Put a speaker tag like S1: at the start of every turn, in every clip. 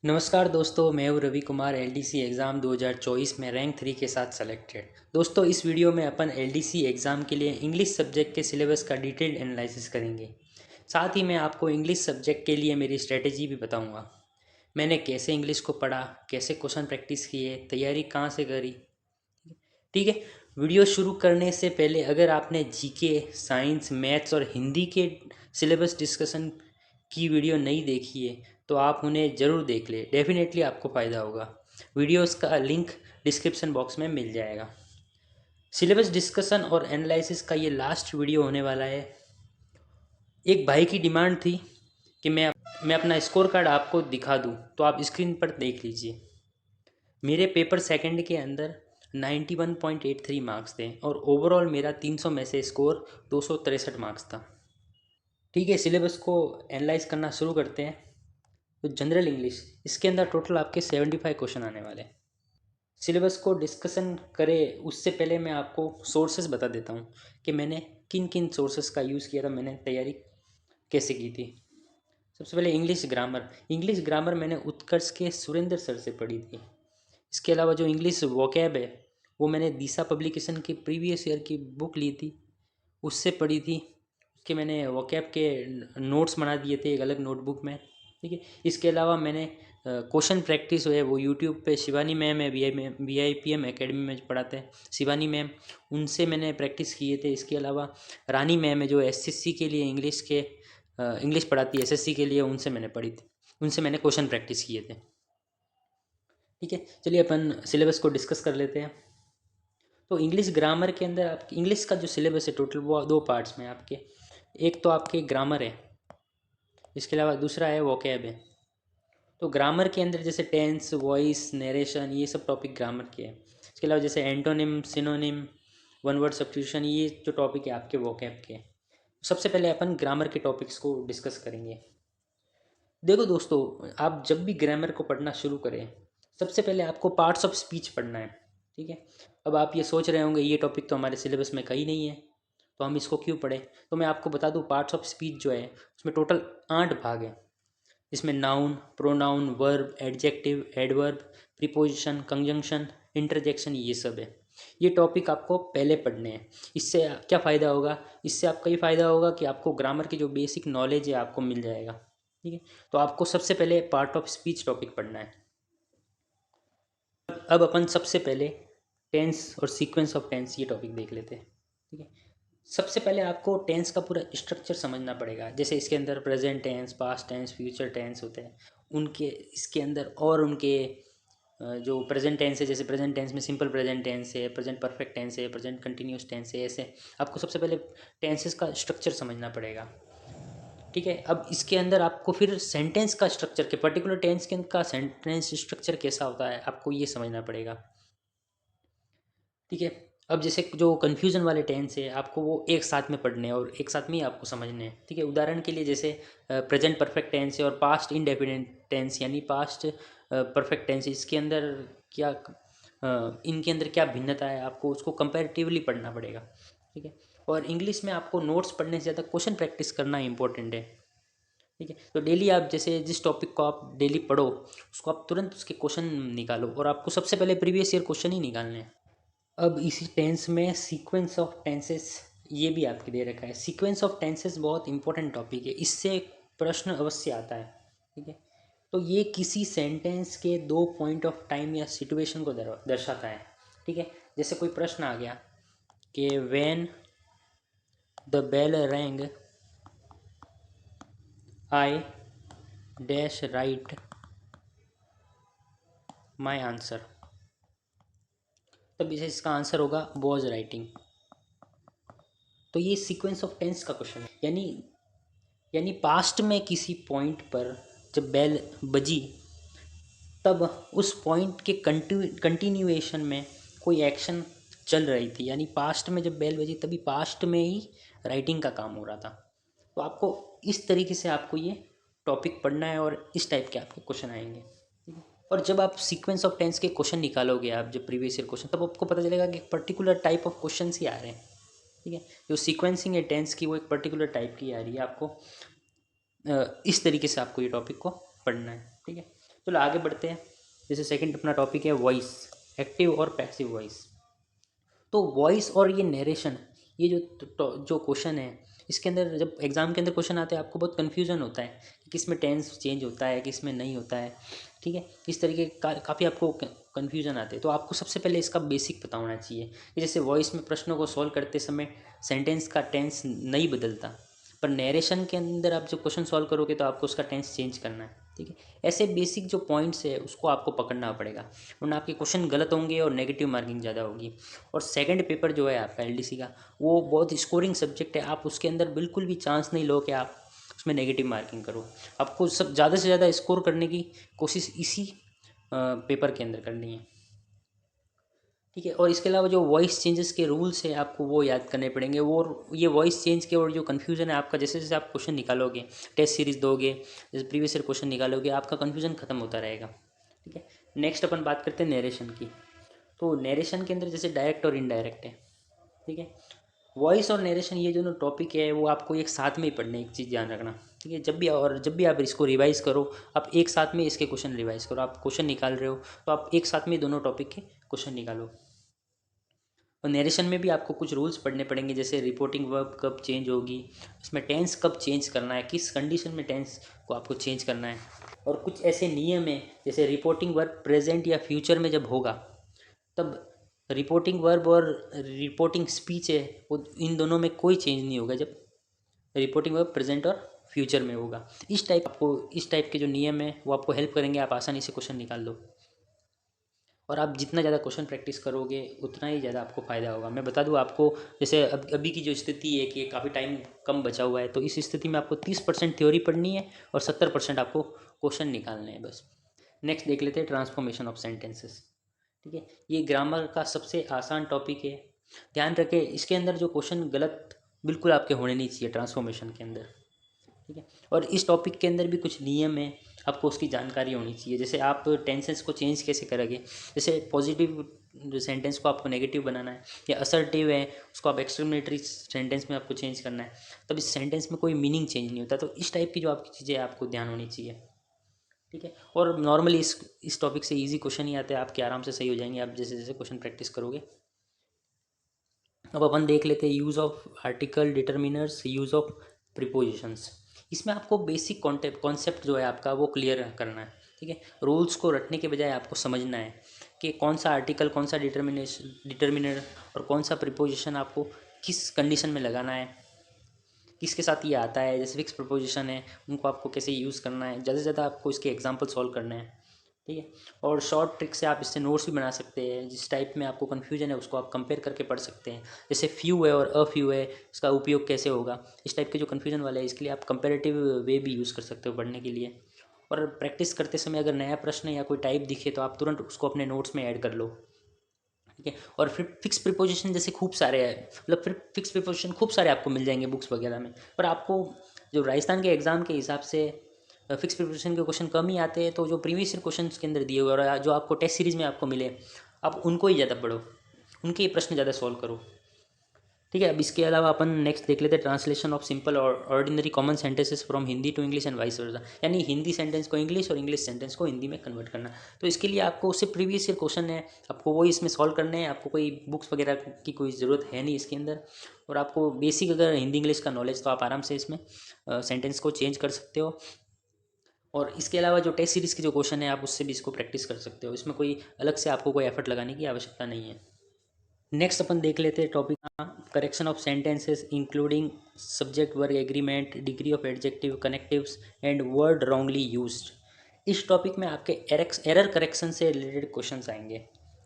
S1: नमस्कार दोस्तों, मैं हूं रवि कुमार। एलडीसी एग्ज़ाम 2024 में रैंक 3 के साथ सेलेक्टेड। दोस्तों, इस वीडियो में अपन एलडीसी एग्ज़ाम के लिए इंग्लिश सब्जेक्ट के सिलेबस का डिटेल्ड एनालिसिस करेंगे। साथ ही मैं आपको इंग्लिश सब्जेक्ट के लिए मेरी स्ट्रेटेजी भी बताऊंगा। मैंने कैसे इंग्लिश को पढ़ा, कैसे क्वेश्चन प्रैक्टिस किए, तैयारी कहाँ से करी। ठीक है। वीडियो शुरू करने से पहले अगर आपने जीके, साइंस, मैथ्स और हिंदी के सिलेबस डिस्कशन की वीडियो नहीं देखी है तो आप उन्हें ज़रूर देख लें। डेफिनेटली आपको फ़ायदा होगा। वीडियोस का लिंक डिस्क्रिप्शन बॉक्स में मिल जाएगा। सिलेबस डिस्कशन और एनालिसिस का ये लास्ट वीडियो होने वाला है। एक भाई की डिमांड थी कि मैं अपना स्कोर कार्ड आपको दिखा दूं, तो आप स्क्रीन पर देख लीजिए। मेरे पेपर सेकंड के अंदर 91.83 मार्क्स थे और ओवरऑल मेरा 300 में से स्कोर 263 मार्क्स था। ठीक है, सिलेबस को एनालाइज करना शुरू करते हैं। तो जनरल इंग्लिश, इसके अंदर टोटल आपके 75 क्वेश्चन आने वाले हैं। सिलेबस को डिस्कशन करें उससे पहले मैं आपको सोर्सेज बता देता हूँ कि मैंने किन किन सोर्सेज का यूज़ किया था, मैंने तैयारी कैसे की थी। सबसे पहले इंग्लिश ग्रामर मैंने उत्कर्ष के सुरेंद्र सर से पढ़ी थी। इसके अलावा जो इंग्लिश वोकैब है वो मैंने दिशा पब्लिकेशन की प्रीवियस ईयर की बुक ली थी, उससे पढ़ी थी। उसके मैंने वोकैब के नोट्स बना दिए थे एक अलग नोटबुक में। ठीक है। इसके अलावा मैंने क्वेश्चन प्रैक्टिस है वो यूट्यूब पे शिवानी मैम है, VIPM एकेडमी में पढ़ाते हैं शिवानी मैम, उनसे मैंने प्रैक्टिस किए थे। इसके अलावा रानी मैम है जो SSC के लिए इंग्लिश पढ़ाती है, SSC के लिए, उनसे मैंने पढ़ी थी, उनसे मैंने क्वेश्चन प्रैक्टिस किए थे। ठीक है, चलिए अपन सिलेबस को डिस्कस कर लेते हैं। तो इंग्लिश ग्रामर के अंदर आपकी इंग्लिश का जो सिलेबस है टोटल वो दो पार्ट्स में आपके। एक तो आपके ग्रामर है, इसके अलावा दूसरा है वोकैब है। तो ग्रामर के अंदर जैसे टेंस, वॉइस, नरेशन, ये सब टॉपिक ग्रामर के हैं। इसके अलावा जैसे antonym, synonym, one word substitution, ये जो टॉपिक है आपके वोकैब के। सबसे पहले अपन ग्रामर के टॉपिक्स को डिस्कस करेंगे। देखो दोस्तों, आप जब भी ग्रामर को पढ़ना शुरू करें सबसे पहले आपको पार्ट्स ऑफ स्पीच पढ़ना है। ठीक है। अब आप ये सोच रहे होंगे ये टॉपिक तो हमारे सिलेबस में कहीं नहीं है, तो हम इसको क्यों पढ़ें। तो मैं आपको बता दूं, पार्ट्स ऑफ स्पीच जो है उसमें टोटल 8 भाग हैं। इसमें noun, pronoun, verb, adjective, adverb, preposition, conjunction, interjection, ये सब है। ये टॉपिक आपको पहले पढ़ने हैं। इससे क्या फ़ायदा होगा, इससे आपका ये फ़ायदा होगा कि आपको ग्रामर की जो बेसिक नॉलेज है आपको मिल जाएगा। ठीक है। तो आपको सबसे पहले पार्ट ऑफ स्पीच टॉपिक पढ़ना है। अब अपन सबसे पहले टेंस और सीक्वेंस ऑफ टेंस ये टॉपिक देख लेते हैं। ठीक है। सबसे पहले आपको टेंस का पूरा स्ट्रक्चर समझना पड़ेगा। जैसे इसके अंदर present tense, past tense, future tense होते हैं, उनके इसके अंदर और उनके जो प्रेजेंट टेंस है, जैसे प्रेजेंट टेंस में सिंपल प्रेजेंट टेंस है, प्रेजेंट परफेक्ट टेंस है, प्रेजेंट कंटिन्यूस टेंस है। ऐसे आपको सबसे पहले टेंसेस का स्ट्रक्चर समझना पड़ेगा। ठीक है। अब इसके अंदर आपको फिर सेंटेंस का स्ट्रक्चर के पर्टिकुलर टेंस के का सेंटेंस स्ट्रक्चर कैसा होता है आपको ये समझना पड़ेगा। ठीक है। अब जैसे जो कन्फ्यूज़न वाले टेंस है आपको वो एक साथ में पढ़ने हैं और एक साथ में ही आपको समझने हैं। ठीक है। उदाहरण के लिए जैसे प्रेजेंट परफेक्ट टेंस है और पास्ट इंडेफिनिट टेंस यानी पास्ट परफेक्ट टेंस, इसके अंदर क्या इनके अंदर क्या भिन्नता है आपको उसको कंपैरेटिवली पढ़ना पड़ेगा। ठीक है। और इंग्लिश में आपको नोट्स पढ़ने से ज़्यादा क्वेश्चन प्रैक्टिस करना इंपॉर्टेंट है। ठीक है। तो डेली आप जैसे जिस टॉपिक को आप डेली पढ़ो उसको आप तुरंत उसके क्वेश्चन निकालो और आपको सबसे पहले प्रीवियस ईयर क्वेश्चन ही निकालने हैं। अब इसी टेंस में सीक्वेंस ऑफ टेंसेस ये भी आपके दे रखा है। सीक्वेंस ऑफ टेंसेस बहुत इंपॉर्टेंट टॉपिक है, इससे एक प्रश्न अवश्य आता है। ठीक है। तो ये किसी सेंटेंस के दो पॉइंट ऑफ टाइम या सिचुएशन को दर्शाता है। ठीक है। जैसे कोई प्रश्न आ गया कि when the bell rang I dash write my answer, तब इसे इसका आंसर होगा वॉज राइटिंग। तो ये सीक्वेंस ऑफ टेंस का क्वेश्चन है। यानी पास्ट में किसी पॉइंट पर जब बेल बजी तब उस पॉइंट के कंटिन्यूएशन में कोई एक्शन चल रही थी, यानी पास्ट में जब बेल बजी तभी पास्ट में ही राइटिंग का काम हो रहा था। तो आपको इस तरीके से आपको ये टॉपिक पढ़ना है और इस टाइप के आपके क्वेश्चन आएंगे। ठीक है। और जब आप सीक्वेंस ऑफ टेंस के क्वेश्चन निकालोगे आप जब प्रीवियस ईयर क्वेश्चन, तब आपको पता चलेगा कि एक पर्टिकुलर टाइप ऑफ क्वेश्चन ही आ रहे हैं। ठीक है। जो सीक्वेंसिंग है टेंस की वो एक पर्टिकुलर टाइप की आ रही है। आपको इस तरीके से आपको ये टॉपिक को पढ़ना है। ठीक है। चलो आगे बढ़ते हैं। जैसे सेकंड अपना टॉपिक है वॉइस, एक्टिव और पैसिव वॉइस। तो वॉइस और ये नरेशन, ये जो क्वेश्चन है, इसके अंदर जब एग्ज़ाम के अंदर क्वेश्चन आते हैं आपको बहुत कन्फ्यूजन होता है कि किस में टेंस चेंज होता है, किस में नहीं होता है। ठीक है, इस तरीके का काफ़ी आपको कन्फ्यूजन आते हैं। तो आपको सबसे पहले इसका बेसिक पता होना चाहिए कि जैसे वॉइस में प्रश्नों को सॉल्व करते समय सेंटेंस का टेंस नहीं बदलता, पर नरेशन के अंदर आप जब क्वेश्चन सॉल्व करोगे तो आपको उसका टेंस चेंज करना है। ठीक है, ऐसे बेसिक जो पॉइंट्स है उसको आपको पकड़ना पड़ेगा, वरना आपके क्वेश्चन गलत होंगे और नेगेटिव मार्किंग ज़्यादा होगी। और सेकंड पेपर जो है आपका एलडीसी का, वो बहुत स्कोरिंग सब्जेक्ट है। आप उसके अंदर बिल्कुल भी चांस नहीं लो कि आप उसमें नेगेटिव मार्किंग करो। आपको सब ज़्यादा से ज़्यादा स्कोर करने की कोशिश इसी पेपर के अंदर करनी है। ठीक है, और इसके अलावा जो वॉइस चेंजेस के रूल्स है आपको वो याद करने पड़ेंगे। वो ये वॉइस चेंज के और जो कन्फ्यूजन है आपका, जैसे जैसे आप क्वेश्चन निकालोगे, टेस्ट सीरीज दोगे, जैसे प्रीवियस ईयर क्वेश्चन निकालोगे, आपका कन्फ्यूजन खत्म होता रहेगा। ठीक है, नेक्स्ट अपन बात करते हैं नरेशन की। तो नरेशन के अंदर जैसे डायरेक्ट और इनडायरेक्ट है। ठीक है, वॉइस और नरेशन ये जो टॉपिक है वो आपको एक साथ में ही पढ़ने, एक चीज़ ध्यान रखना। ठीक है, जब भी आप इसको रिवाइज करो, आप एक साथ में इसके क्वेश्चन रिवाइज करो। आप क्वेश्चन निकाल रहे हो तो आप एक साथ में दोनों टॉपिक के क्वेश्चन निकालो। और नरेशन में भी आपको कुछ रूल्स पढ़ने पड़ेंगे, जैसे रिपोर्टिंग वर्ब कब चेंज होगी, इसमें टेंस कब चेंज करना है, किस कंडीशन में टेंस को आपको चेंज करना है। और कुछ ऐसे नियम हैं, जैसे रिपोर्टिंग वर्ब प्रेजेंट या फ्यूचर में जब होगा तब रिपोर्टिंग वर्ब और रिपोर्टिंग स्पीच है वो, इन दोनों में कोई चेंज नहीं होगा जब रिपोर्टिंग वर्ब प्रेजेंट और फ्यूचर में होगा। इस टाइप के जो नियम है वो आपको हेल्प करेंगे, आप आसानी से क्वेश्चन निकाल लो। और आप जितना ज़्यादा क्वेश्चन प्रैक्टिस करोगे उतना ही ज़्यादा आपको फ़ायदा होगा। मैं बता दूं आपको, जैसे अभी की जो स्थिति है कि काफ़ी टाइम कम बचा हुआ है, तो इस स्थिति में आपको 30% थ्योरी पढ़नी है और 70% आपको क्वेश्चन निकालने हैं बस। नेक्स्ट देख लेते हैं ट्रांसफॉर्मेशन ऑफ सेंटेंसेस। ठीक है, ये ग्रामर का सबसे आसान टॉपिक है। ध्यान रखें इसके अंदर जो क्वेश्चन गलत बिल्कुल आपके होने नहीं चाहिए ट्रांसफॉर्मेशन के अंदर। ठीक है, और इस टॉपिक के अंदर भी कुछ नियम है, आपको उसकी जानकारी होनी चाहिए। जैसे आप टेंसेस को चेंज कैसे करोगे, जैसे पॉजिटिव सेंटेंस को आपको नेगेटिव बनाना है, या असर्टिव है उसको आप एक्सक्लेमेटरी सेंटेंस में आपको चेंज करना है, तब इस सेंटेंस में कोई मीनिंग चेंज नहीं होता। तो इस टाइप की जो आपकी चीज़ें आपको ध्यान होनी चाहिए। ठीक है, और नॉर्मली इस टॉपिक से इजी क्वेश्चन ही आते हैं, आपके आराम से सही हो जाएंगे आप जैसे जैसे क्वेश्चन प्रैक्टिस करोगे। अब अपन देख लेते हैं use of article, determiners, use of prepositions. इसमें आपको बेसिक कॉन्सेप्ट जो है आपका वो क्लियर करना है। ठीक है, रूल्स को रटने के बजाय आपको समझना है कि कौन सा आर्टिकल, कौन सा डिटर्मिनर और कौन सा प्रीपोजिशन आपको किस कंडीशन में लगाना है, किसके साथ ये आता है। जैसे फिक्स प्रपोजिशन है उनको आपको कैसे यूज़ करना है, ज़्यादा से ज़्यादा आपको इसके एग्जांपल सॉल्व करने हैं। ठीक है, और शॉर्ट ट्रिक से आप इससे नोट्स भी बना सकते हैं। जिस टाइप में आपको कन्फ्यूजन है उसको आप कंपेयर करके पढ़ सकते हैं। जैसे फ्यू है और अ फ्यू है, इसका उपयोग कैसे होगा, इस टाइप के जो कन्फ्यूजन वाले है इसके लिए आप कंपेरेटिव वे भी यूज़ कर सकते हो पढ़ने के लिए। और प्रैक्टिस करते समय अगर नया प्रश्न या कोई टाइप दिखे तो आप तुरंत उसको अपने नोट्स में ऐड कर लो। ठीक है, और फिर फिक्स प्रीपोजिशन जैसे खूब सारे हैं, मतलब फिर फिक्स प्रीपोजिशन खूब सारे आपको मिल जाएंगे बुक्स वगैरह में, पर आपको जो राजस्थान के एग्ज़ाम के हिसाब से फिक्स प्रीपोजिशन के क्वेश्चन कम ही आते हैं। तो जो प्रीवियस ईयर क्वेश्चन के अंदर दिए हुए और जो आपको टेस्ट सीरीज में आपको मिले, आप उनको ही ज़्यादा पढ़ो, उनके ही प्रश्न ज़्यादा सॉल्व करो। ठीक है, अब इसके अलावा अपन नेक्स्ट देख लेते हैं ट्रांसलेशन ऑफ सिंपल और ordinary common sentences from Hindi to English and vice versa, यानी हिंदी सेंटेंस को इंग्लिश और इंग्लिश सेंटेंस को हिंदी में कन्वर्ट करना। तो इसके लिए आपको उससे प्रीवियस ईयर क्वेश्चन है आपको वो इसमें सॉल्व करने हैं, आपको कोई बुक्स वगैरह की कोई ज़रूरत है नहीं इसके अंदर। और आपको बेसिक अगर हिंदी इंग्लिश का नॉलेज तो आप आराम से इसमें सेंटेंस को चेंज कर सकते हो। और इसके अलावा जो टेस्ट सीरीज़ के जो क्वेश्चन है आप उससे भी इसको प्रैक्टिस कर सकते हो, इसमें कोई अलग से आपको कोई एफर्ट लगाने की आवश्यकता नहीं है। नेक्स्ट अपन देख लेते हैं topic correction of sentences including subject verb agreement, degree of adjective, connectives and word wrongly used. इस टॉपिक में आपके एरर करेक्शन से रिलेटेड क्वेश्चंस आएंगे।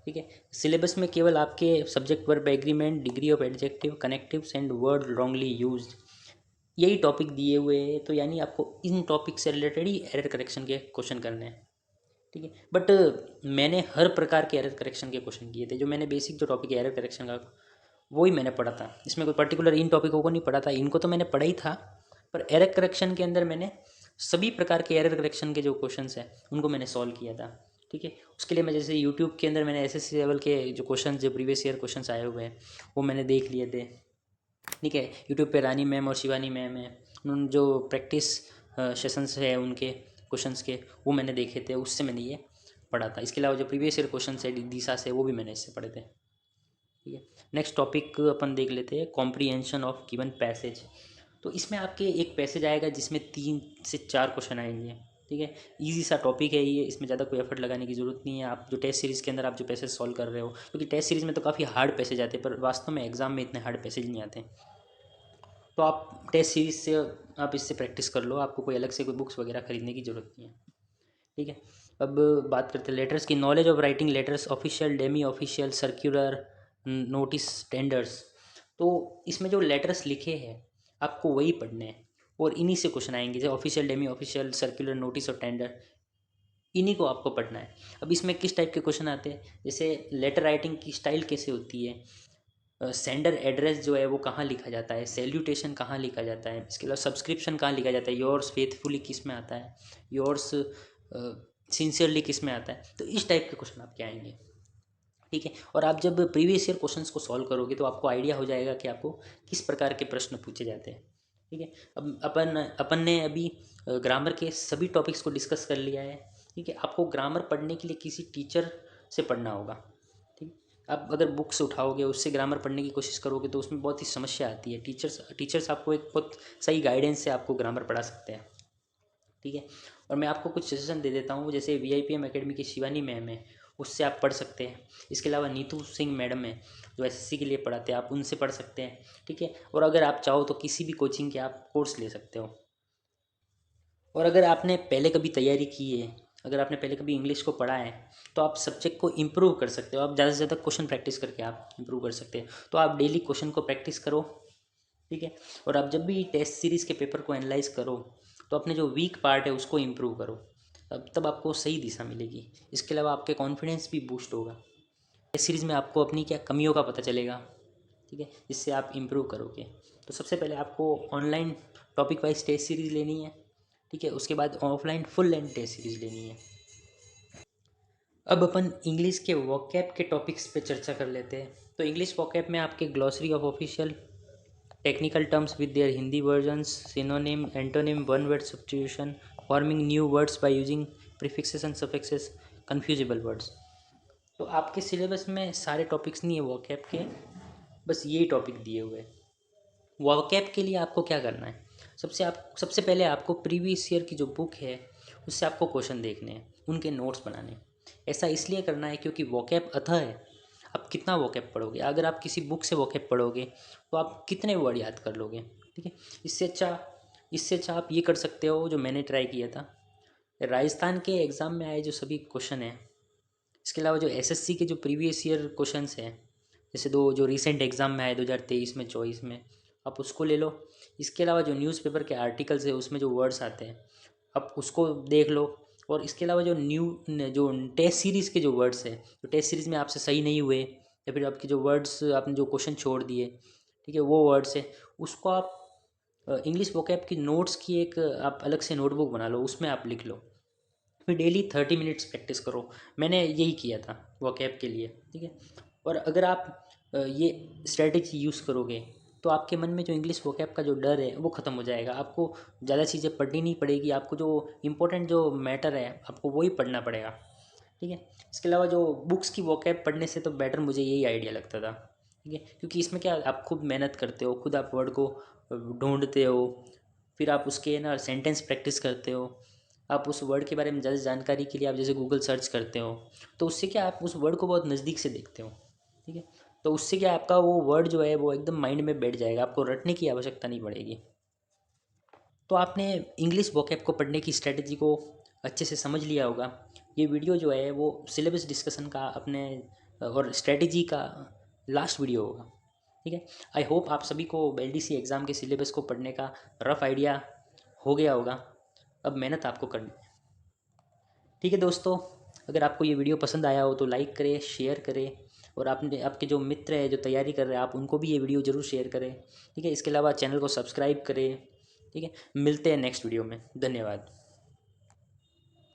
S1: ठीक है, सिलेबस में केवल आपके subject verb agreement, degree of adjective, connectives and word wrongly used यही टॉपिक दिए हुए हैं, तो यानी आपको इन टॉपिक से रिलेटेड ही एरर करेक्शन के क्वेश्चन करने हैं। ठीक है, बट मैंने हर प्रकार के एरर करेक्शन के क्वेश्चन किए थे। जो मैंने बेसिक जो टॉपिक है एरर करेक्शन का वो ही मैंने पढ़ा था, इसमें कोई पर्टिकुलर इन टॉपिकों को नहीं पढ़ा था, इनको तो मैंने पढ़ा ही था, पर एरर करेक्शन के अंदर मैंने सभी प्रकार के एरर करेक्शन के जो क्वेश्चंस हैं उनको मैंने सॉल्व किया था। ठीक है, उसके लिए मैं जैसे यूट्यूब के अंदर मैंने एसएससी लेवल के जो क्वेश्चन, जो प्रीवियस ईयर क्वेश्चन आए हुए हैं वो मैंने देख लिए थे। ठीक है, यूट्यूब पे रानी मैम और शिवानी मैम है, उन जो प्रैक्टिस सेशंस है उनके क्वेश्चंस के, वो मैंने देखे थे, उससे मैंने ये पढ़ा था। इसके अलावा जो प्रीवियस ईयर क्वेश्चन है दिशा से, वो भी मैंने इससे पढ़े थे। ठीक है, नेक्स्ट टॉपिक अपन देख लेते हैं, कॉम्प्रीहेंशन ऑफ गिवन पैसेज। तो इसमें आपके एक पैसेज आएगा जिसमें 3 से 4 क्वेश्चन आएंगे। ठीक है, इजी सा टॉपिक है ये, इसमें ज़्यादा कोई एफर्ट लगाने की ज़रूरत नहीं है। आप जो टेस्ट सीरीज़ के अंदर आप जो पैसेज सॉल्व कर रहे हो, क्योंकि टेस्ट सीरीज़ में तो काफ़ी हार्ड पैसेज आते हैं, पर वास्तव में एग्जाम में इतने हार्ड पैसेज नहीं आते। तो आप टेस्ट सीरीज से आप इससे प्रैक्टिस कर लो, आपको कोई अलग से कोई बुक्स वगैरह खरीदने की ज़रूरत नहीं है। ठीक है, अब बात करते हैं लेटर्स की। Knowledge of writing letters, official, Demi official, circular, notice, tenders. तो इसमें जो लेटर्स लिखे हैं आपको वही पढ़ने हैं, और इन्हीं से क्वेश्चन आएंगे, जैसे official, Demi official, circular, notice और टेंडर, इन्हीं को आपको पढ़ना है। अब इसमें किस टाइप के क्वेश्चन आते हैं, जैसे लेटर राइटिंग की स्टाइल कैसे होती है, सेंडर एड्रेस जो है वो कहाँ लिखा जाता है, सैल्यूटेशन कहाँ लिखा जाता है, इसके अलावा सब्सक्रिप्शन कहाँ लिखा जाता है, योर्स फेथफुली किस में आता है, योर्स सिंसियरली किस में आता है। तो इस टाइप के क्वेश्चन आपके आएंगे। ठीक है, और आप जब प्रीवियस ईयर क्वेश्चंस को सॉल्व करोगे तो आपको आइडिया हो जाएगा कि आपको किस प्रकार के प्रश्न पूछे जाते हैं। ठीक है, अब अपन ने अभी ग्रामर के सभी टॉपिक्स को डिस्कस कर लिया है। ठीक है, आपको ग्रामर पढ़ने के लिए किसी टीचर से पढ़ना होगा। ठीक, आप अगर बुक्स उठाओगे, उससे ग्रामर पढ़ने की कोशिश करोगे तो उसमें बहुत ही समस्या आती है। टीचर्स आपको एक बहुत सही गाइडेंस से आपको ग्रामर पढ़ा सकते हैं। ठीक है, और मैं आपको कुछ सजेशन दे देता हूँ, जैसे VIPM एकेडमी की शिवानी मैम है, उससे आप पढ़ सकते हैं। इसके अलावा नीतू सिंह मैडम है जो SSC के लिए पढ़ाते हैं, आप उनसे पढ़ सकते हैं। ठीक है, और अगर आप चाहो तो किसी भी कोचिंग के आप कोर्स ले सकते हो। और अगर आपने पहले कभी तैयारी की है, अगर आपने पहले कभी इंग्लिश को पढ़ा है, तो आप सब्जेक्ट को इम्प्रूव कर सकते हो। आप ज़्यादा से ज़्यादा क्वेश्चन प्रैक्टिस करके आप इम्प्रूव कर सकते हैं। तो आप डेली क्वेश्चन को प्रैक्टिस करो। ठीक है, और आप जब भी टेस्ट सीरीज़ के पेपर को एनालाइज करो तो अपने जो वीक पार्ट है उसको इम्प्रूव करो, तब आपको सही दिशा मिलेगी। इसके अलावा आपके कॉन्फिडेंस भी बूस्ट होगा। टेस्ट सीरीज़ में आपको अपनी क्या कमियों का पता चलेगा। ठीक है, जिससे आप इम्प्रूव करोगे। तो सबसे पहले आपको online topic wise test series लेनी है। ठीक है, उसके बाद offline full length test series लेनी है। अब अपन इंग्लिश के वोकैब के टॉपिक्स पे चर्चा कर लेते हैं। तो इंग्लिश वोकैब में आपके glossary of official technical terms with their Hindi versions, synonym, antonym, one word substitution, forming new words by using prefixes and suffixes, confusable words। तो आपके सिलेबस में सारे टॉपिक्स नहीं है वोकैब के, बस यही टॉपिक दिए हुए हैं। वोकैब के लिए आपको क्या करना है, सबसे पहले आपको प्रीवियस ईयर की जो बुक है उससे आपको क्वेश्चन देखने हैं, उनके नोट्स बनाने हैं। ऐसा इसलिए करना है क्योंकि वोकैब अथाह है। आप कितना वोकैब पढ़ोगे, अगर आप किसी बुक से वोकैब पढ़ोगे तो आप कितने वर्ड याद कर लोगे। ठीक है, इससे अच्छा आप ये कर सकते हो जो मैंने ट्राई किया था। राजस्थान के एग्ज़ाम में आए जो सभी क्वेश्चन हैं, इसके अलावा जो SSC के जो प्रीवियस ईयर क्वेश्चंस हैं, जैसे दो जो रिसेंट एग्ज़ाम में आए 2023 में 24 में, आप उसको ले लो। इसके अलावा जो न्यूज़पेपर के आर्टिकल्स है उसमें जो वर्ड्स आते हैं आप उसको देख लो। और इसके अलावा जो टेस्ट सीरीज़ के जो वर्ड्स है, जो टेस्ट सीरीज़ में आपसे सही नहीं हुए, या फिर आपके जो वर्ड्स आपने जो क्वेश्चन छोड़ दिए, ठीक है, वो वर्ड्स है, उसको आप इंग्लिश वोकैब की नोट्स की एक आप अलग से नोटबुक बना लो, उसमें आप लिख लो। फिर डेली 30 मिनट्स प्रैक्टिस करो। मैंने यही किया था वोकैब के लिए। ठीक है, और अगर आप ये स्ट्रेटेजी यूज़ करोगे तो आपके मन में जो इंग्लिश वोकैब का जो डर है वो ख़त्म हो जाएगा। आपको ज़्यादा चीज़ें पढ़नी नहीं पड़ेगी, आपको जो इम्पोर्टेंट जो मैटर है आपको वही पढ़ना पड़ेगा। ठीक है, इसके अलावा जो बुक्स की वोकैब पढ़ने से तो बेटर मुझे यही आइडिया लगता था। ठीक है, क्योंकि इसमें क्या आप खुद मेहनत करते हो, खुद आप वर्ड को ढूंढते हो, फिर आप उसके ना सेंटेंस प्रैक्टिस करते हो, आप उस वर्ड के बारे में ज़्यादा जानकारी के लिए आप जैसे गूगल सर्च करते हो, तो उससे क्या आप उस वर्ड को बहुत नज़दीक से देखते हो। ठीक है, तो उससे क्या आपका वो वर्ड जो है वो एकदम माइंड में बैठ जाएगा, आपको रटने की आवश्यकता नहीं पड़ेगी। तो आपने इंग्लिश वोकैब को पढ़ने की स्ट्रेटजी को अच्छे से समझ लिया होगा। ये वीडियो जो है वो सिलेबस डिस्कशन का अपने और स्ट्रेटजी का लास्ट वीडियो होगा। ठीक है, आई होप आप सभी को LDC एग्ज़ाम के सिलेबस को पढ़ने का रफ आइडिया हो गया होगा। अब मेहनत आपको करनी है। ठीक है दोस्तों, अगर आपको ये वीडियो पसंद आया हो तो लाइक करें, शेयर करें, और आपके जो मित्र हैं जो तैयारी कर रहे हैं आप उनको भी ये वीडियो ज़रूर शेयर करें। ठीक है, इसके अलावा चैनल को सब्सक्राइब करें। ठीक है, मिलते हैं नेक्स्ट वीडियो में। धन्यवाद।